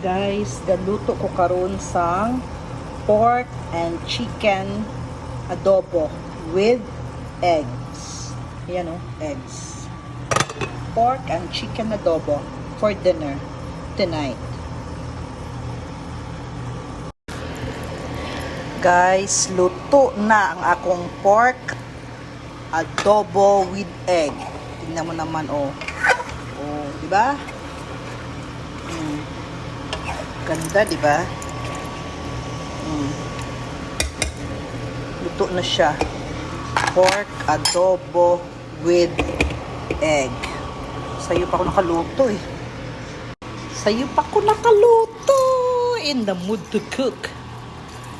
Guys, galuto ko karon sang pork and chicken adobo with eggs. Ayan o, eggs. Pork and chicken adobo for dinner tonight. Guys, luto na ang akong pork adobo with egg. Tingnan mo naman oh. Oh, di ba? Ganda, di ba? Luto na siya. Pork adobo with egg. Sayo pa ako nakaluto eh. Sayo pa ako nakaluto. In the mood to cook.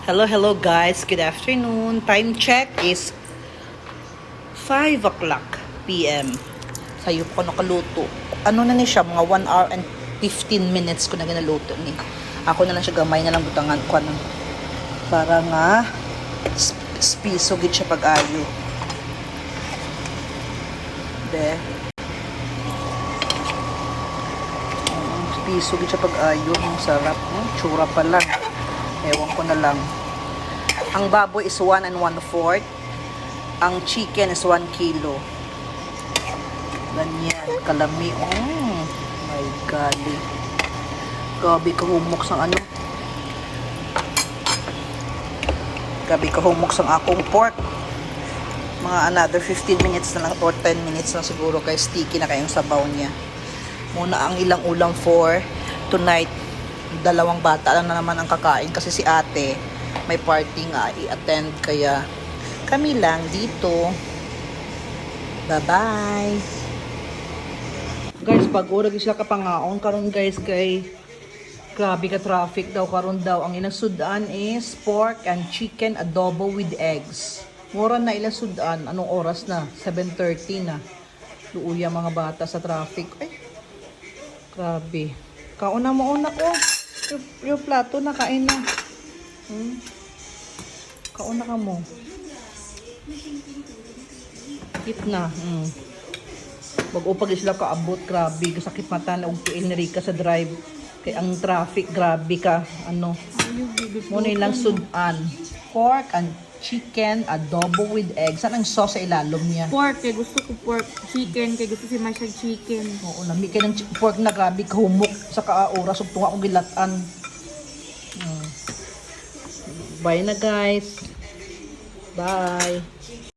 Hello guys. Good afternoon. Time check is 5 o'clock p.m. Sayo pa ako nakaluto. Ano na ni siya? Mga 1 hour and 15 minutes ko na ginaluto ni. Ako na lang siya gamay na lang butangan ko ano. Para nga spiso gid siya pag-ayo. De. Spiso gid siya pag-ayo. Ang sarap. Tsura pa lang. Ewan ko na lang. Ang baboy is 1 1/4. Ang chicken is 1 kilo. Ganyan. Kalami. Oh my golly. Gabi kahumok sang ano. Gabi kahumok sang akong pork. Mga another 15 minutes na lang or 10 minutes na siguro kay sticky na kayong sabaw niya. Muna ang ilang ulam for tonight. Dalawang bata lang na naman ang kakain kasi si ate may party nga i-attend kaya kami lang dito. Bye-bye. Guys, pag-ura sila kapangaon karon guys kay grabe ka traffic daw karon daw. Ang inasudan is pork and chicken adobo with eggs. Mura na ila sudan. Anong oras na? 7:30 na. Luuya mga bata sa traffic. Ay, grabe. Kauna mo una ko. Yung plato na kain na. Kauna ka mo. Hit na. Pag-upag sila kaabot, grabe. Sakit mata na ugtiil ni Rika sa drive. Kaya ang traffic, grabe ka. Ano? Muna ilang sudan. Pork and chicken adobo with eggs. Saan ang sauce sa ilalom niya? Pork, kaya gusto ko pork. Chicken, kaya gusto si Masha chicken. Oo, lami ka ng pork na grabe kahumok sa kaoras. Ug tunga kong gilatan. Bye na guys. Bye.